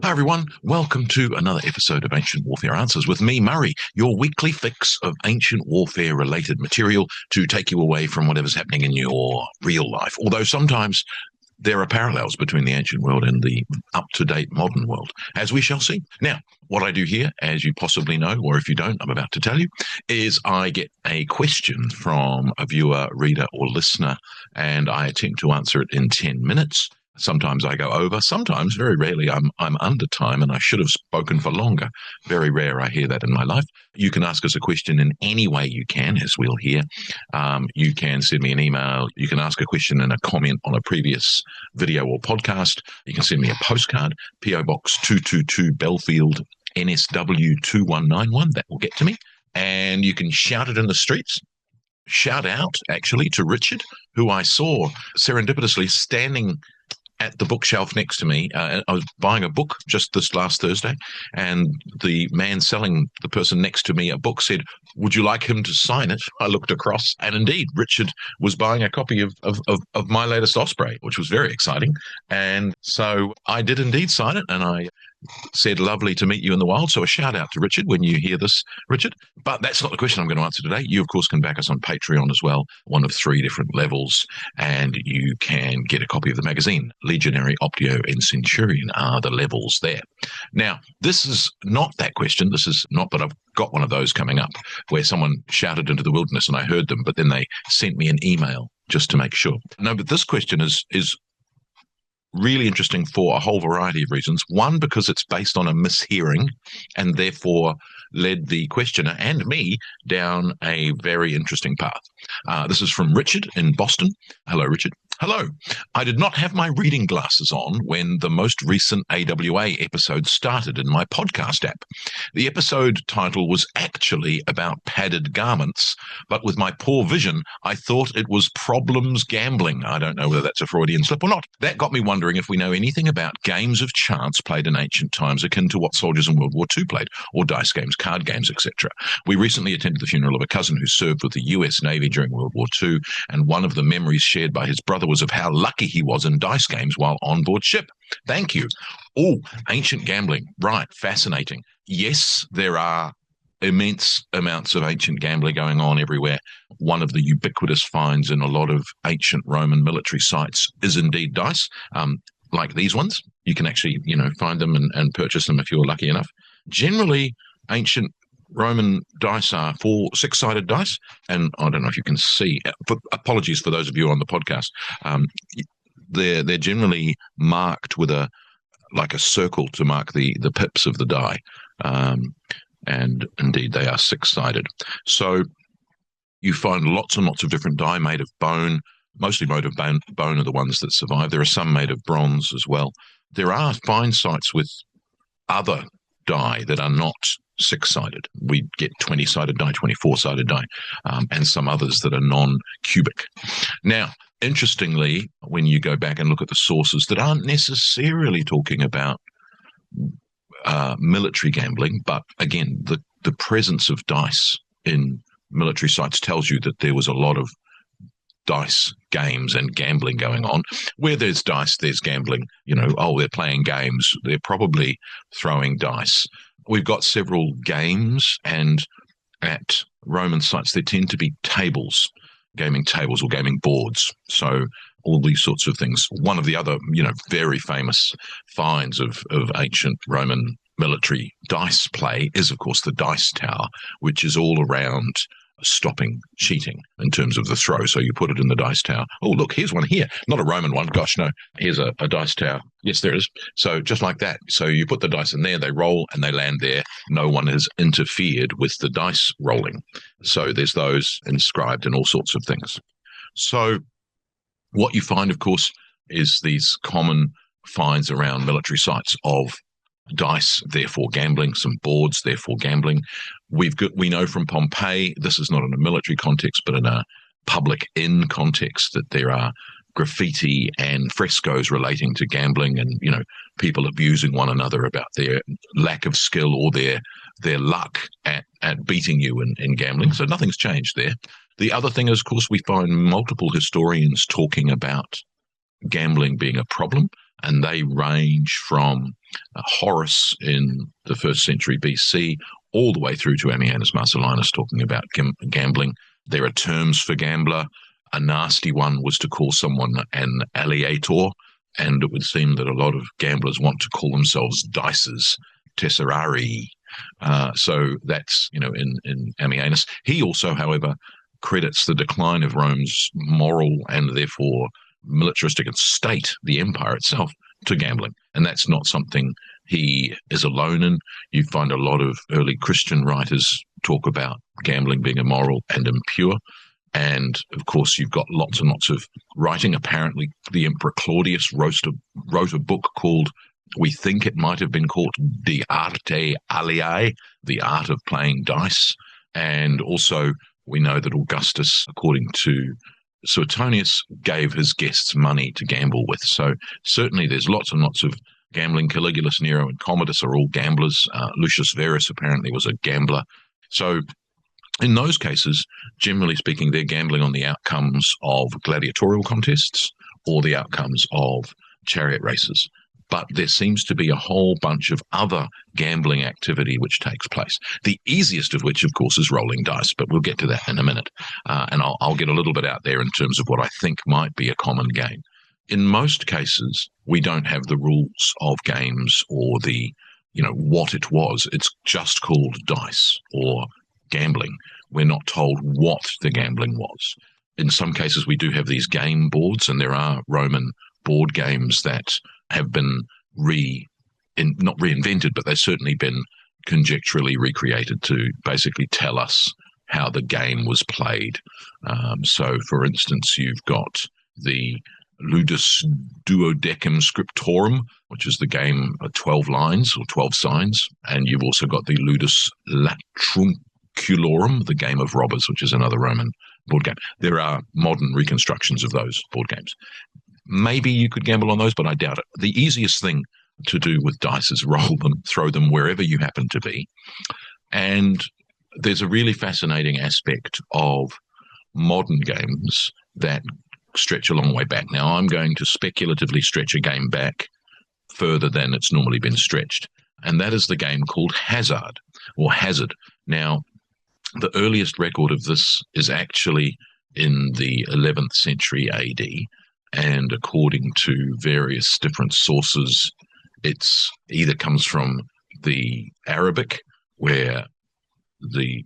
Hi, everyone. Welcome to another episode of Ancient Warfare Answers with me, Murray, your weekly fix of ancient warfare-related material to take you away from whatever's happening in your real life. Although sometimes there are parallels between the ancient world and the up-to-date modern world, as we shall see. Now, what I do here, as you possibly know, or if you don't, I'm about to tell you, is I get a question from a viewer, reader, or listener, and I attempt to answer it in 10 minutes. Sometimes I go over, sometimes, very rarely, I'm under time and I should have spoken for longer. Very rare I hear that in my life. You can ask us a question in any way you can, as we'll hear. You can send me an email. You can ask a question in a comment on a previous video or podcast. You can send me a postcard, PO Box 222 Belfield, NSW 2191. That will get to me. And you can shout it in the streets. Shout out, actually, to Richard, who I saw serendipitously standing at the bookshelf next to me. I was buying a book just this last Thursday, and the man selling the person next to me a book said, "Would you like him to sign it?" I looked across, and indeed, Richard was buying a copy of my latest Osprey, which was very exciting. And so I did indeed sign it, and I said, "Lovely to meet you in the wild." So a shout out to Richard when you hear this, Richard. But that's not the question I'm going to answer today. You, of course, can back us on Patreon as well, one of 3 different levels, and you can get a copy of the magazine. Legionary, Optio, and Centurion are the levels there. Now, this is not that question. This is not, but I've got one of those coming up where someone shouted into the wilderness and I heard them, but then they sent me an email just to make sure. No, but this question is really interesting for a whole variety of reasons. One, because it's based on a mishearing and therefore led the questioner and me down a very interesting path. This is from Richard in Boston. Hello, Richard. Hello. I did not have my reading glasses on when the most recent AWA episode started in my podcast app. The episode title was actually about padded garments, but with my poor vision, I thought it was problems gambling. I don't know whether that's a Freudian slip or not. That got me wondering if we know anything about games of chance played in ancient times akin to what soldiers in World War II played, or dice games, card games, etc. We recently attended the funeral of a cousin who served with the US Navy during World War II, and one of the memories shared by his brother was of how lucky he was in dice games while on board ship. Thank you. Oh, ancient gambling. Right. Fascinating. Yes, there are immense amounts of ancient gambling going on everywhere. One of the ubiquitous finds in a lot of ancient Roman military sites is indeed dice, like these ones. You can actually, find them and purchase them if you're lucky enough. Generally, ancient Roman dice are 4 6-sided dice, and I don't know if you can see. Apologies for those of you on the podcast. They're generally marked with a circle to mark the pips of the die, and indeed they are 6-sided. So you find lots and lots of different die made of bone. Mostly made of bone are the ones that survive. There are some made of bronze as well. There are fine sites with other die that are not 6-sided. We get 20-sided die, 24-sided die, and some others that are non-cubic. Now, interestingly, when you go back and look at the sources that aren't necessarily talking about military gambling, but again, the presence of dice in military sites tells you that there was a lot of dice games and gambling going on. Where there's dice, there's gambling. They're playing games. They're probably throwing dice. We've got several games, and at Roman sites, there tend to be tables, gaming tables or gaming boards. So all these sorts of things. One of the other, very famous finds of ancient Roman military dice play is, of course, the dice tower, which is all around stopping cheating in terms of the throw. So you put it in the dice tower. Oh, look, here's one here. Not a Roman one. Gosh, no. Here's a dice tower. Yes, there is. So just like that. So you put the dice in there, they roll and they land there. No one has interfered with the dice rolling. So there's those inscribed in all sorts of things. So what you find, of course, is these common finds around military sites of dice, therefore gambling, some boards, therefore gambling. We know from Pompeii, this is not in a military context, but in a public inn context, that there are graffiti and frescoes relating to gambling and, people abusing one another about their lack of skill or their luck at beating you in gambling. So nothing's changed there. The other thing is, of course, we find multiple historians talking about gambling being a problem. and they range from Horace in the 1st century BC all the way through to Ammianus Marcellinus talking about gambling. There are terms for gambler. A nasty one was to call someone an alliator, and it would seem that a lot of gamblers want to call themselves dices, tesserari. So that's, in Ammianus. He also, however, credits the decline of Rome's moral and therefore militaristic state, the empire itself, to gambling. And that's not something he is alone in. You find a lot of early Christian writers talk about gambling being immoral and impure. And, of course, you've got lots and lots of writing. Apparently, the Emperor Claudius wrote a book called, we think it might have been called De Arte Aliae, the art of playing dice. And also, we know that Augustus, according to Suetonius, gave his guests money to gamble with. So certainly there's lots and lots of gambling. Caligula, Nero, and Commodus are all gamblers. Lucius Verus apparently was a gambler. So in those cases, generally speaking, they're gambling on the outcomes of gladiatorial contests or the outcomes of chariot races. But there seems to be a whole bunch of other gambling activity which takes place. The easiest of which, of course, is rolling dice, but we'll get to that in a minute. And I'll get a little bit out there in terms of what I think might be a common game. In most cases, we don't have the rules of games or the, what it was. It's just called dice or gambling. We're not told what the gambling was. In some cases, we do have these game boards, and there are Roman board games that have been not reinvented, but they've certainly been conjecturally recreated to basically tell us how the game was played. So, for instance, you've got the Ludus Duodecim Scriptorum, which is the game of 12 lines or 12 signs, and you've also got the Ludus Latrunculorum, the game of robbers, which is another Roman board game. There are modern reconstructions of those board games. Maybe you could gamble on those, but I doubt it. The easiest thing to do with dice is roll them, throw them wherever you happen to be. And there's a really fascinating aspect of modern games that stretch a long way back. Now, I'm going to speculatively stretch a game back further than it's normally been stretched, and that is the game called Hazard, or Hazard. Now, the earliest record of this is actually in the 11th century AD, and according to various different sources, it's either comes from the Arabic, where I'm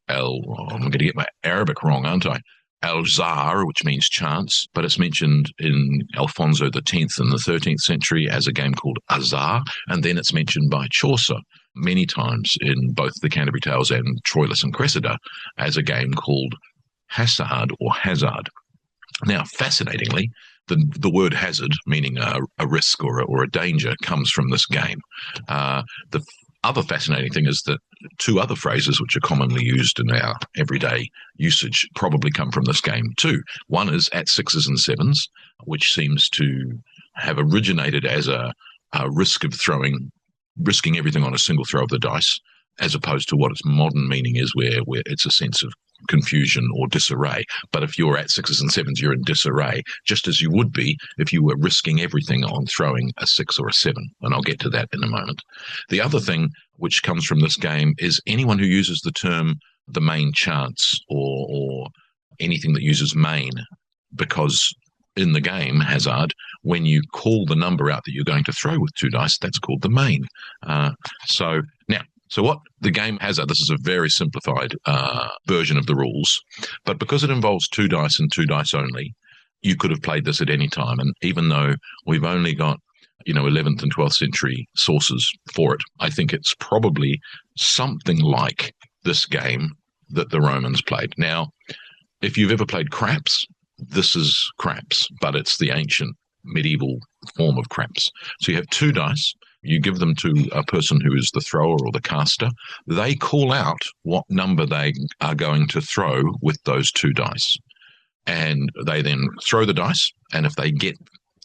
going to get my Arabic wrong, aren't I? Al-Zar, which means chance, but it's mentioned in Alfonso X in the 13th century as a game called Azar, and then it's mentioned by Chaucer many times in both the Canterbury Tales and Troilus and Cressida as a game called Hasard or Hazard. Now, fascinatingly, the word hazard, meaning a risk or a danger, comes from this game. The other fascinating thing is that two other phrases which are commonly used in our everyday usage probably come from this game too. One is at sixes and sevens, which seems to have originated as a risk of risking everything on a single throw of the dice, as opposed to what its modern meaning is, where it's a sense of confusion or disarray. But if you're at sixes and sevens, you're in disarray, just as you would be if you were risking everything on throwing a 6 or a 7. And I'll get to that in a moment. The other thing which comes from this game is anyone who uses the term the main chance or anything that uses main, because in the game Hazard, when you call the number out that you're going to throw with 2 dice, that's called the main. So what the game has, this is a very simplified version of the rules, but because it involves 2 dice and 2 dice only, you could have played this at any time. And even though we've only got 11th and 12th century sources for it, I think it's probably something like this game that the Romans played. Now, if you've ever played craps, this is craps, but it's the ancient medieval form of craps. So you have 2 dice. You give them to a person who is the thrower or the caster. They call out what number they are going to throw with those 2 dice. And they then throw the dice, and if they get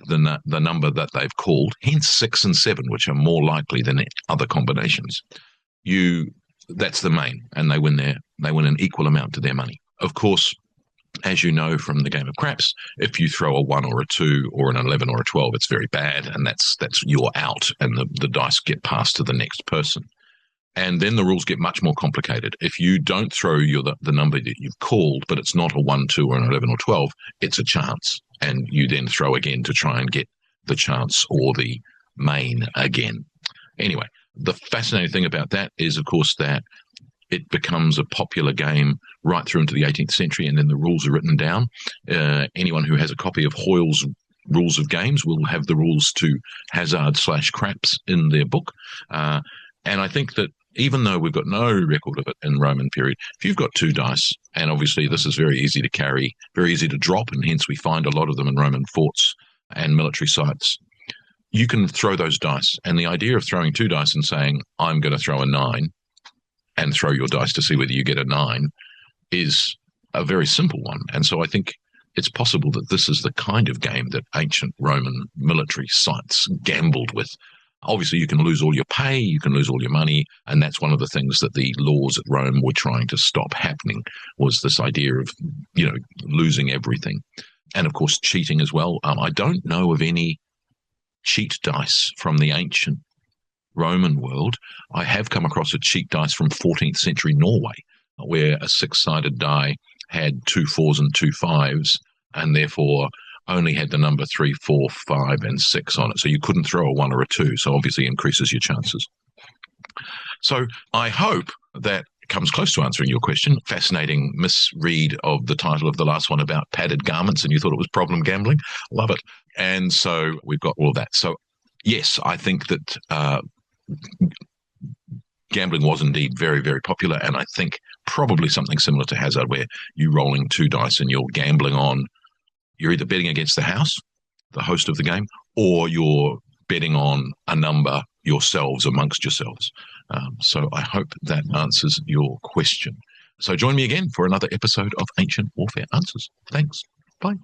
the number that they've called, hence 6 and 7, which are more likely than other combinations, that's the main, and they win an equal amount to their money. Of course, As you know from the game of craps, if you throw a 1 or a 2 or an 11 or a 12, it's very bad, and that's you're out, and the dice get passed to the next person. And then the rules get much more complicated. If you don't throw the number that you've called, but it's not a 1, 2, or an 11 or 12, it's a chance. And you then throw again to try and get the chance or the main again. Anyway, the fascinating thing about that is, of course, that it becomes a popular game right through into the 18th century, and then the rules are written down. Anyone who has a copy of Hoyle's Rules of Games will have the rules to hazard/craps in their book. And I think that even though we've got no record of it in Roman period, if you've got 2 dice, and obviously this is very easy to carry, very easy to drop, and hence we find a lot of them in Roman forts and military sites, you can throw those dice. And the idea of throwing 2 dice and saying, I'm going to throw a 9, and throw your dice to see whether you get a 9, is a very simple one. And so I think it's possible that this is the kind of game that ancient Roman military sites gambled with. Obviously, you can lose all your pay, you can lose all your money, and that's one of the things that the laws at Rome were trying to stop happening, was this idea of, losing everything. And of course, cheating as well. I don't know of any cheat dice from the ancient Roman world. I have come across a cheat dice from 14th century Norway, where a 6-sided die had 2 4s and 2 5s, and therefore only had the number 3, 4, 5, and 6 on it. So you couldn't throw a 1 or a 2. So obviously increases your chances. So I hope that comes close to answering your question. Fascinating misread of the title of the last one about padded garments, and you thought it was problem gambling. Love it. And so we've got all of that. So yes, I think that gambling was indeed very, very popular, and I think probably something similar to hazard, where you're rolling 2 dice and you're gambling on, you're either betting against the house, the host of the game, or you're betting on a number yourselves, amongst yourselves. So I hope that answers your question. So join me again for another episode of Ancient Warfare Answers. Thanks. Bye.